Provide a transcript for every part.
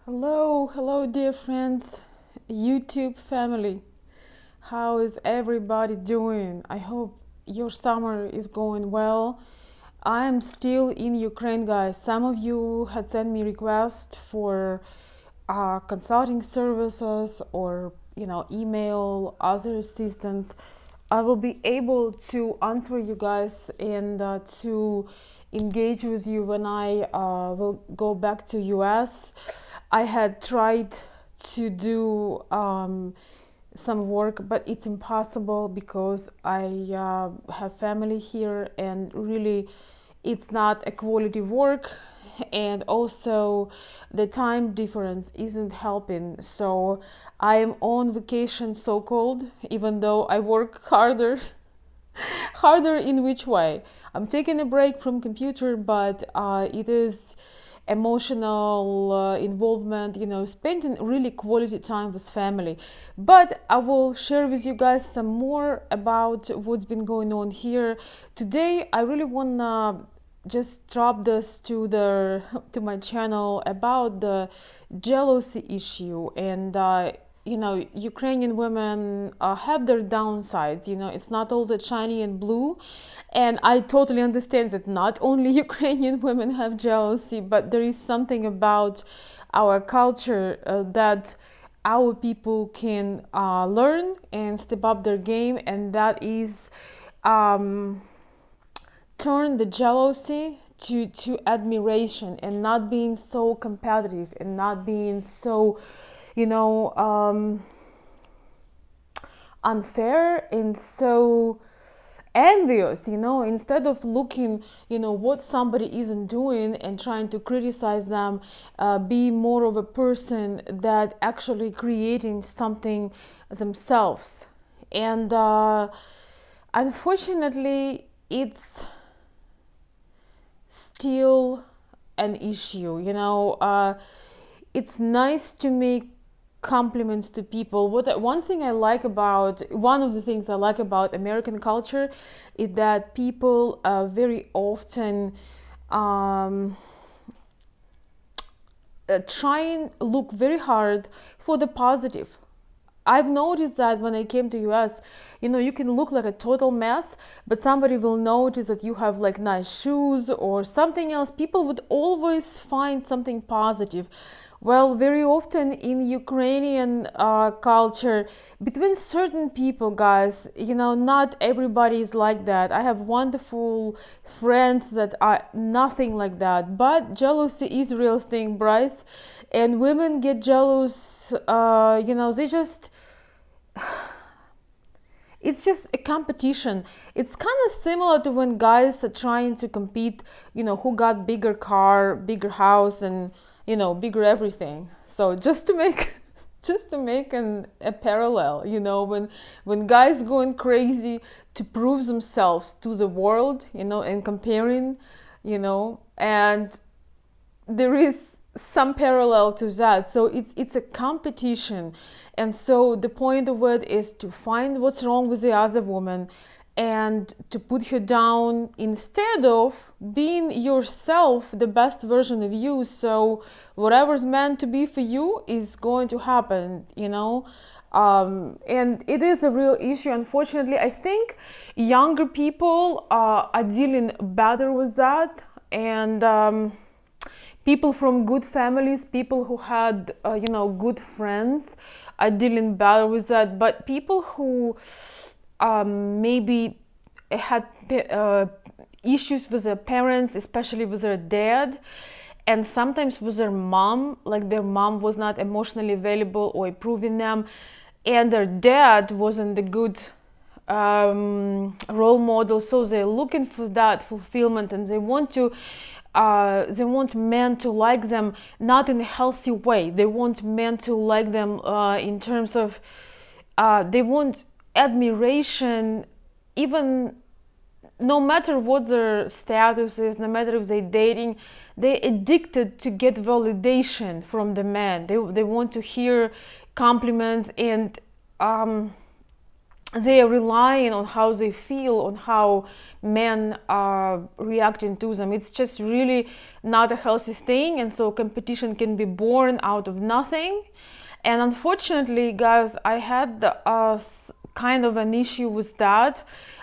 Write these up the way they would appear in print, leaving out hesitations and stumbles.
Hello, dear friends, YouTube family. How is everybody doing? I hope your summer is going well. I am still in Ukraine, guys. Some of you had sent me requests for consulting services or email other assistance. I will be able to answer you guys and to engage with you when I will go back to US. I had tried to do some work, but it's impossible because I have family here, and really it's not a quality work, and also the time difference isn't helping. So I am on vacation, so called, even though I work harder. Harder in which way? I'm taking a break from computer, but it is emotional involvement, spending really quality time with family. But I will share with you guys some more about what's been going on here today. I really want to just drop this to my channel about the jealousy issue. And Ukrainian women have their downsides. It's not all that shiny and blue, and I totally understand that not only Ukrainian women have jealousy, but there is something about our culture that our people can learn and step up their game, and that is um, turn the jealousy to admiration, and not being so competitive, and not being so you know unfair and so envious. Instead of looking what somebody isn't doing and trying to criticize them, be more of a person that actually creating something themselves. And unfortunately, it's still an issue. It's nice to make compliments to people. One of the things I like about American culture is that people very often try and look very hard for the positive. I've noticed that when I came to US, you can look like a total mess, but somebody will notice that you have like nice shoes or something else. People would always find something positive. Well, very often in Ukrainian culture, between certain people, guys, not everybody is like that. I have wonderful friends that are nothing like that. But jealousy is a real thing, Bryce. And women get jealous, they just it's just a competition. It's kind of similar to when guys are trying to compete, who got bigger car, bigger house, and bigger everything. So just to make a parallel, when guys going crazy to prove themselves to the world, and comparing, and there is some parallel to that. So it's a competition, and so the point of it is to find what's wrong with the other woman and to put her down instead of being yourself, the best version of you. So whatever's meant to be for you is going to happen. And it is a real issue. Unfortunately, I think younger people are dealing better with that, and people from good families, people who had good friends, are dealing better with that. But people who maybe had issues with their parents, especially with their dad, and sometimes with their mom, like their mom was not emotionally available or approving them, and their dad wasn't the good role model, so they're looking for that fulfillment, and they want men to like them, not in a healthy way. They want men to like them in terms of they want admiration, even no matter what their status is, no matter if they're dating, they're addicted to get validation from the man. They want to hear compliments, and they are relying on how they feel, on how men are reacting to them. It's just really not a healthy thing, and so competition can be born out of nothing. And unfortunately, guys, I had kind of an issue with that.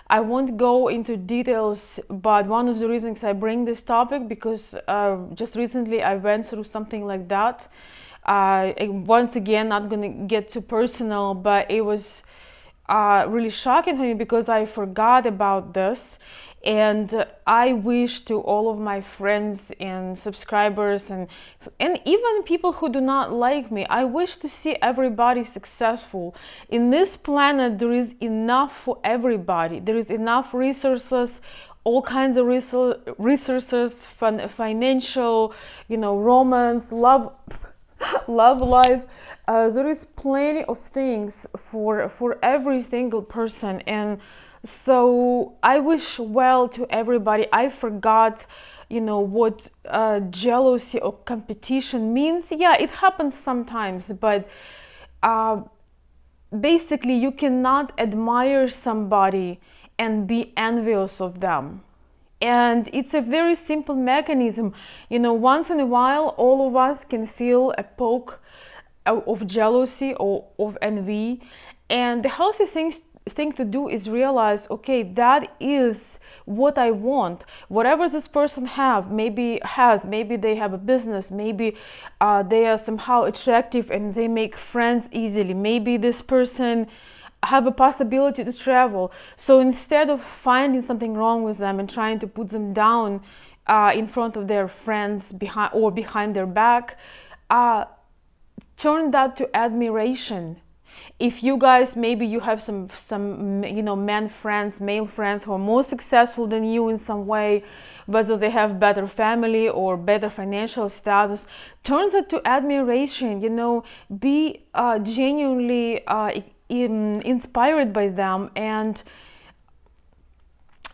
I won't go into details, but one of the reasons I bring this topic because just recently I went through something like that. Once again, not gonna get too personal, but it was really shocking for me because I forgot about this. And I wish to all of my friends and subscribers and even people who do not like me, I wish to see everybody successful. In this planet, there is enough for everybody. There is enough resources, all kinds of resources, financial, romance, love, love life. There is plenty of things for every single person, and so I wish well to everybody. I forgot what jealousy or competition means. Yeah, it happens sometimes, but basically you cannot admire somebody and be envious of them. And it's a very simple mechanism. Once in a while, all of us can feel a poke of jealousy or of envy. And the healthy thing to do is realize, okay, that is what I want. Whatever this person maybe they have a business, maybe they are somehow attractive and they make friends easily. Maybe this person have a possibility to travel. So instead of finding something wrong with them and trying to put them down in front of their friends behind their back, turn that to admiration. If you guys, maybe you have some male friends who are more successful than you in some way, whether they have better family or better financial status, turn that to admiration. Be genuinely inspired by them and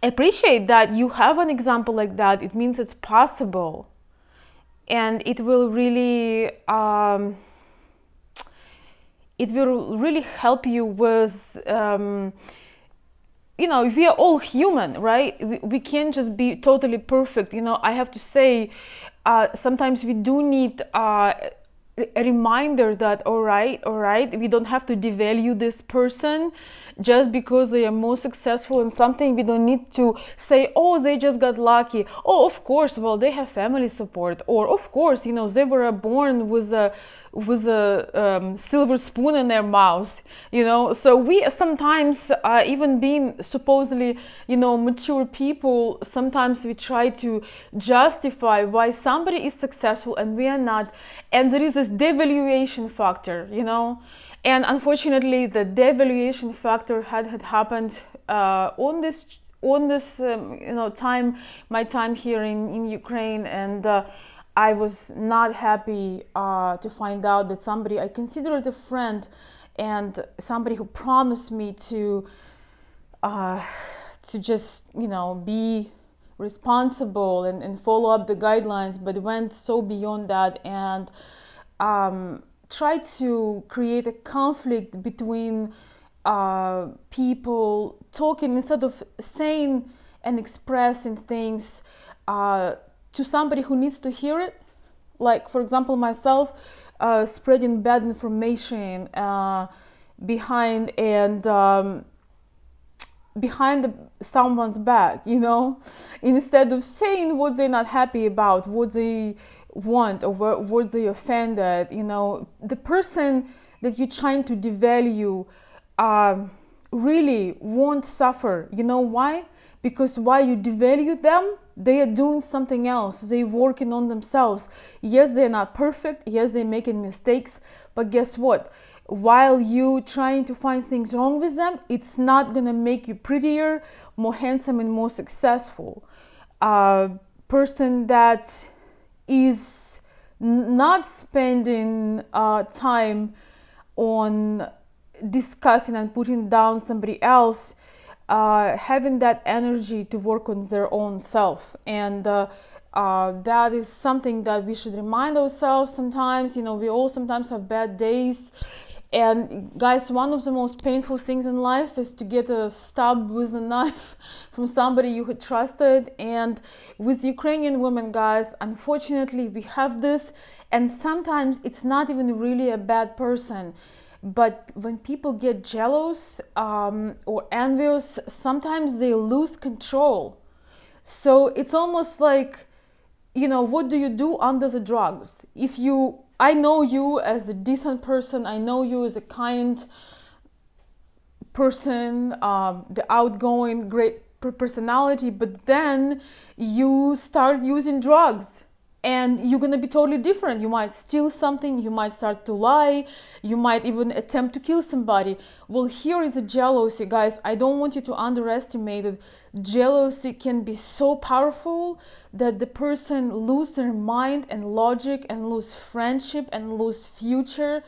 appreciate that you have an example like that. It means it's possible, and it will really help you with we are all human, right? We can't just be totally perfect. I have to say, sometimes we do need a reminder that all right, we don't have to devalue this person just because they are more successful in something. We don't need to say, oh, they just got lucky. Oh, of course, well, they have family support, or of course, they were born with a silver spoon in their mouth. So we sometimes, even being supposedly mature people, sometimes we try to justify why somebody is successful and we are not, and there is this devaluation factor. And unfortunately, the devaluation factor had happened on this my time here in Ukraine, and I was not happy to find out that somebody I considered a friend and somebody who promised me to just be responsible and follow up the guidelines, but went so beyond that and tried to create a conflict between people, talking instead of saying and expressing things to somebody who needs to hear it. Like, for example, myself, spreading bad information behind someone's back, instead of saying what they're not happy about, what they want, or what they offended. The person that you're trying to devalue really won't suffer. Why? Because while you devalue them, they are doing something else. They're working on themselves. Yes, they're not perfect. Yes, they're making mistakes. But guess what? While you trying to find things wrong with them, it's not gonna make you prettier, more handsome, and more successful. Person that is not spending time on discussing and putting down somebody else, having that energy to work on their own self. And that is something that we should remind ourselves sometimes. We all sometimes have bad days, And guys, one of the most painful things in life is to get a stab with a knife from somebody you had trusted. And with Ukrainian women, guys, unfortunately, we have this. And sometimes it's not even really a bad person. But when people get jealous or envious, sometimes they lose control. So it's almost like, what do you do under the drugs? I know you as a decent person, I know you as a kind person, the outgoing, great personality, but then you start using drugs and you're gonna be totally different. You might steal something, you might start to lie, you might even attempt to kill somebody. Well, here is a jealousy, guys. I don't want you to underestimate it. Jealousy can be so powerful that the person lose their mind and logic and lose friendship and lose future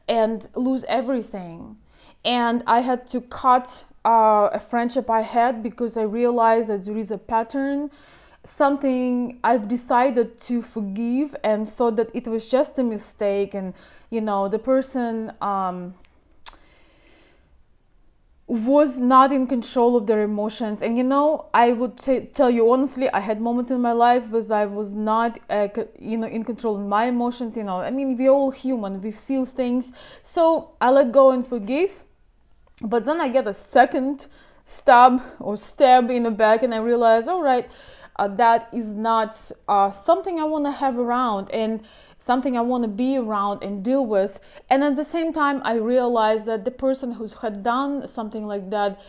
and lose everything. And I had to cut a friendship I had because I realized that there is a pattern, something I've decided to forgive, and so that it was just a mistake. And the person was not in control of their emotions. And I would tell you honestly, I had moments in my life where I was not in control of my emotions. I mean, we're all human, we feel things. So I let go and forgive. But then I get a second stab in the back, and I realize, all right, that is not something I want to have around and something I want to be around and deal with. And at the same time, I realized that the person who had done something like that,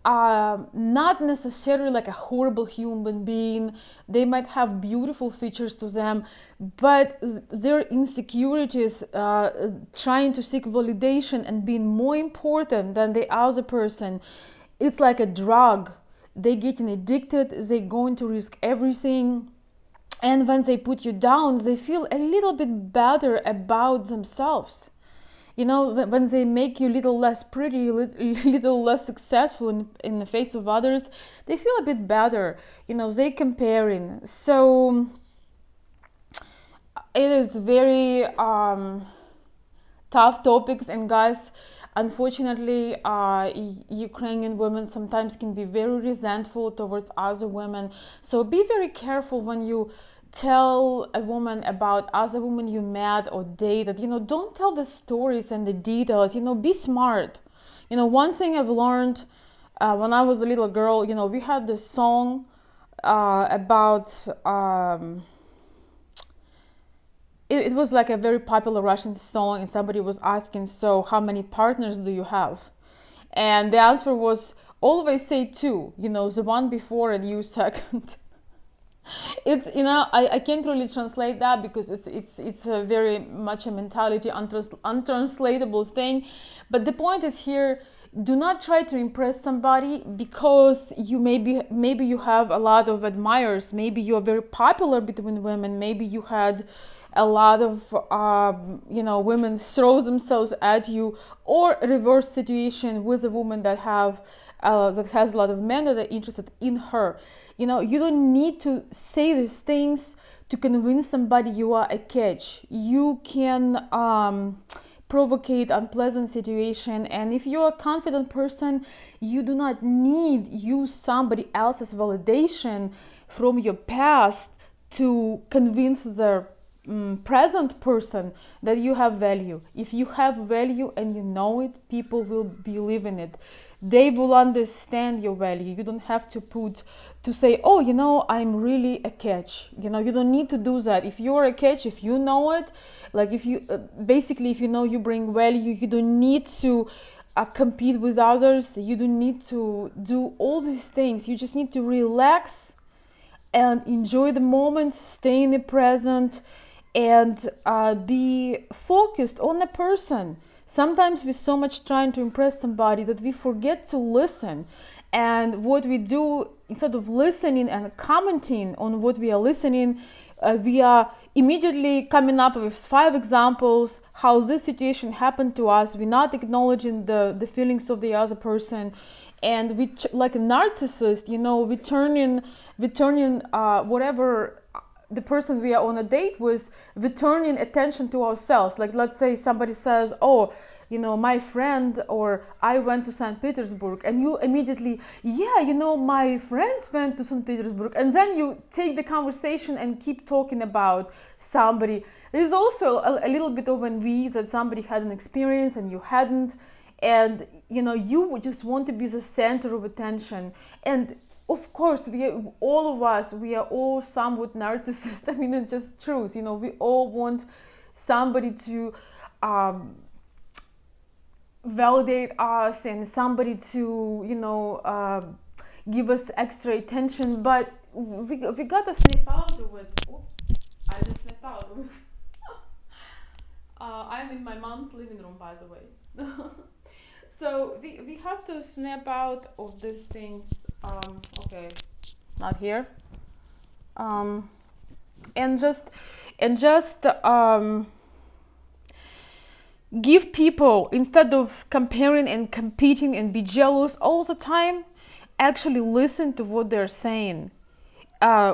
not necessarily like a horrible human being. They might have beautiful features to them, but their insecurities, trying to seek validation and being more important than the other person, it's like a drug. They getting addicted, they're going to risk everything. And when they put you down, they feel a little bit better about themselves. When they make you a little less pretty, a little less successful in the face of others, they feel a bit better. They comparing. So it is very tough topics. And guys, unfortunately, Ukrainian women sometimes can be very resentful towards other women. So be very careful when you tell a woman about other women you met or dated. Don't tell the stories and the details. Be smart. One thing I've learned when I was a little girl, we had this song about it was like a very popular Russian song, and somebody was asking, so how many partners do you have? And the answer was, always say two, the one before and you second. It's I can't really translate that because it's a very much a mentality, untranslatable thing. But the point is here, do not try to impress somebody because you maybe you have a lot of admirers, maybe you are very popular between women, maybe you had a lot of women throw themselves at you, or a reverse situation with a woman that has a lot of men that are interested in her. You don't need to say these things to convince somebody you are a catch. You can provocate unpleasant situation, and if you're a confident person, you do not need use somebody else's validation from your past to convince the present person that you have value. If you have value and you know it, people will believe in it. They will understand your value. You don't have to say, oh, I'm really a catch. You don't need to do that. If you're a catch, if you know it, like if you if you know you bring value, you don't need to compete with others. You don't need to do all these things. You just need to relax and enjoy the moment, stay in the present, and be focused on the person. Sometimes we're so much trying to impress somebody that we forget to listen. And what we do, instead of listening and commenting on what we are listening, we are immediately coming up with 5 examples how this situation happened to us. We're not acknowledging the feelings of the other person. And we, like a narcissist, we're turning whatever the person we are on a date with, we're turning attention to ourselves. Like, let's say somebody says, oh, my friend or I went to St. Petersburg, and you immediately, yeah, my friends went to St. Petersburg, and then you take the conversation and keep talking about somebody. There's also a little bit of envy that somebody had an experience and you hadn't, and you just want to be the center of attention. And of course, all of us, we are all somewhat narcissists. I mean, it's just truth. We all want somebody to validate us and somebody to, give us extra attention. But we gotta snap out of it. Oops, I just snapped out of it. I'm in my mom's living room, by the way. So we have to snap out of these things. Okay, not here. And just give people, instead of comparing and competing and be jealous all the time, actually listen to what they're saying.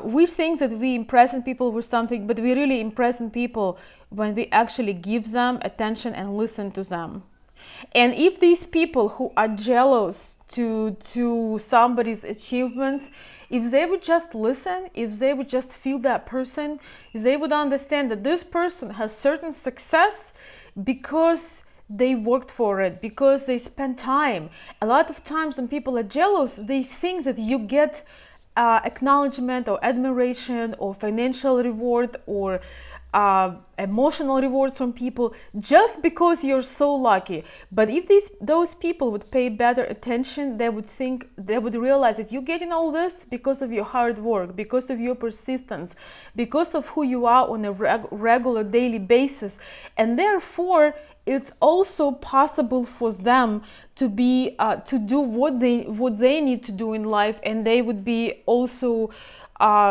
We think that we impressing people with something, but we really impressing people when we actually give them attention and listen to them. And if these people who are jealous to somebody's achievements, if they would just listen, if they would just feel that person, if they would understand that this person has certain success because they worked for it, because they spent time. A lot of times when people are jealous, they think that you get acknowledgement or admiration or financial reward or emotional rewards from people just because you're so lucky. But if those people would pay better attention, they would realize that you're getting all this because of your hard work, because of your persistence, because of who you are on a regular daily basis. And therefore it's also possible for them to be to do what they need to do in life, and they would be also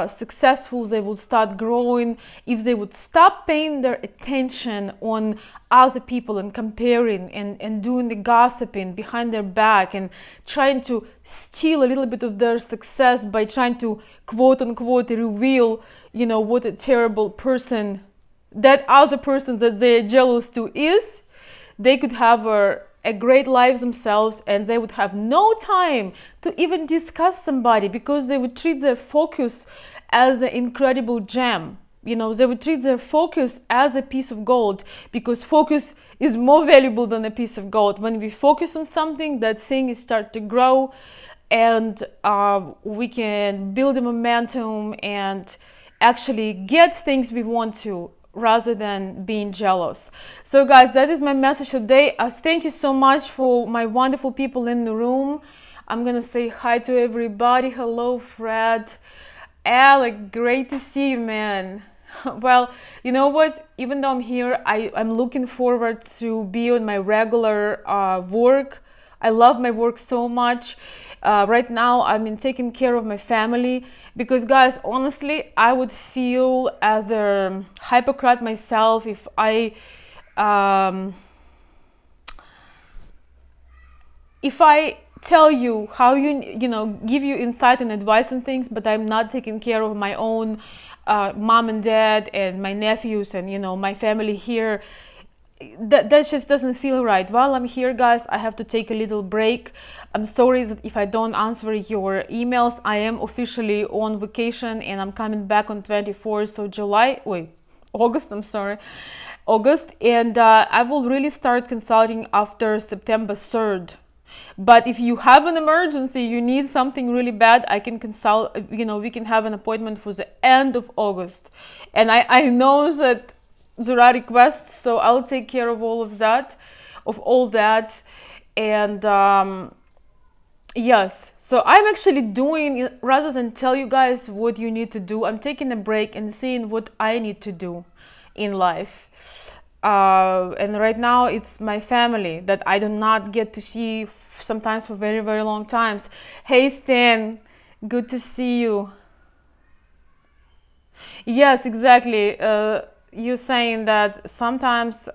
successful. They would start growing if they would stop paying their attention on other people and comparing and doing the gossiping behind their back and trying to steal a little bit of their success by trying to quote unquote reveal what a terrible person that other person that they're jealous to is. They could have a great life themselves, and they would have no time to even discuss somebody because they would treat their focus as an incredible gem. They would treat their focus as a piece of gold, because focus is more valuable than a piece of gold. When we focus on something, that thing start to grow, and we can build a momentum and actually get things we want to, rather than being jealous. So guys, that is my message today. Thank you so much for my wonderful people in the room. I'm gonna say hi to everybody. Hello Fred, Alec, great to see you, man. Well, you know what, even though I'm here, I'm looking forward to be on my regular work. I love my work so much. Right now I'm taking care of my family, because guys, honestly, I would feel as a hypocrite myself if I tell you how give you insight and advice on things, but I'm not taking care of my own mom and dad and my nephews and my family here. That just doesn't feel right. While I'm here, guys, I have to take a little break. I'm sorry that if I don't answer your emails. I am officially on vacation, and I'm coming back on 24th of August, August, and I will really start consulting after September 3rd. But if you have an emergency, you need something really bad, I can consult, we can have an appointment for the end of August. And I know that there are requests, so I'll take care of all that. And yes, so I'm actually doing, rather than tell you guys what you need to do, I'm taking a break and seeing what I need to do in life. And right now it's my family that I do not get to see sometimes for very, very long times. Hey Stan, good to see you. Yes, exactly. You're saying that sometimes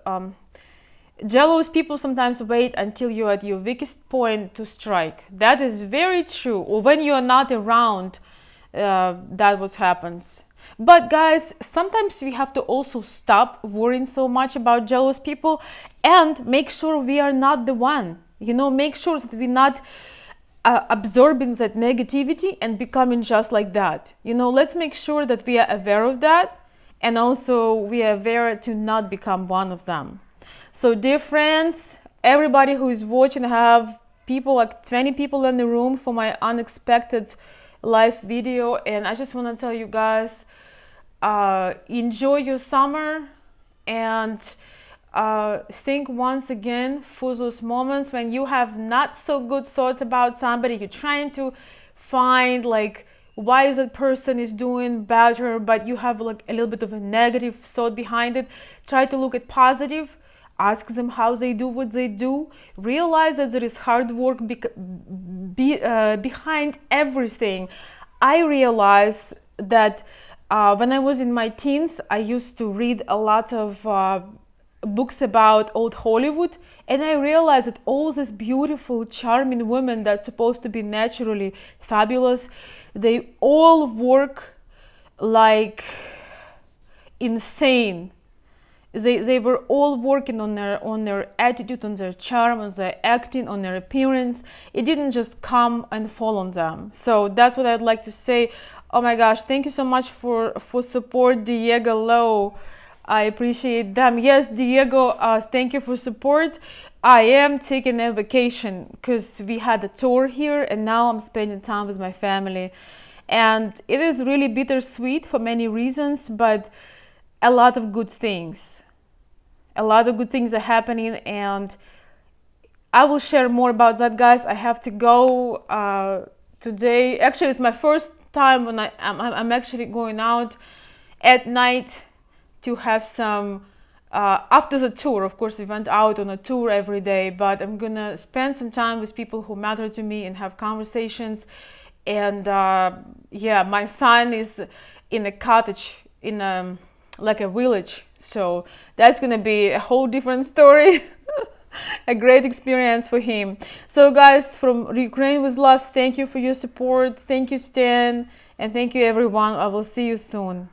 jealous people sometimes wait until you're at your weakest point to strike. That is very true. Or when you are not around, that what happens. But guys, sometimes we have to also stop worrying so much about jealous people and make sure we are not the one. You know, make sure that we're not absorbing that negativity and becoming just like that. You know, let's make sure that we are aware of that, and also we are aware to not become one of them. So dear friends, everybody who is watching, I have people like 20 people in the room for my unexpected live video, and I just want to tell you guys, enjoy your summer, and think once again for those moments when you have not so good thoughts about somebody. You're trying to find like why that person is doing better, but you have like a little bit of a negative thought behind it. Try to look at positive. Ask them how they do what they do. Realize that there is hard work behind everything. I realize that when I was in my teens, I used to read a lot of books about old Hollywood, and I realized that all these beautiful, charming women that's supposed to be naturally fabulous, they all work like insane. They were all working on their attitude, on their charm, on their acting, on their appearance. It didn't just come and fall on them. So that's what I'd like to say. Oh my gosh, thank you so much for support, Diego Lowe. I appreciate them. Yes, Diego, thank you for support. I am taking a vacation because we had a tour here, and now I'm spending time with my family. And it is really bittersweet for many reasons, but a lot of good things. A lot of good things are happening, and I will share more about that, guys. I have to go today. Actually, it's my first time when I'm actually going out at night to have some after the tour. Of course, we went out on a tour every day, but I'm gonna spend some time with people who matter to me and have conversations. And yeah, my son is in a cottage in like a village, so that's gonna be a whole different story. A great experience for him. So guys, from Ukraine with love, thank you for your support. Thank you, Stan, and thank you everyone. I will see you soon.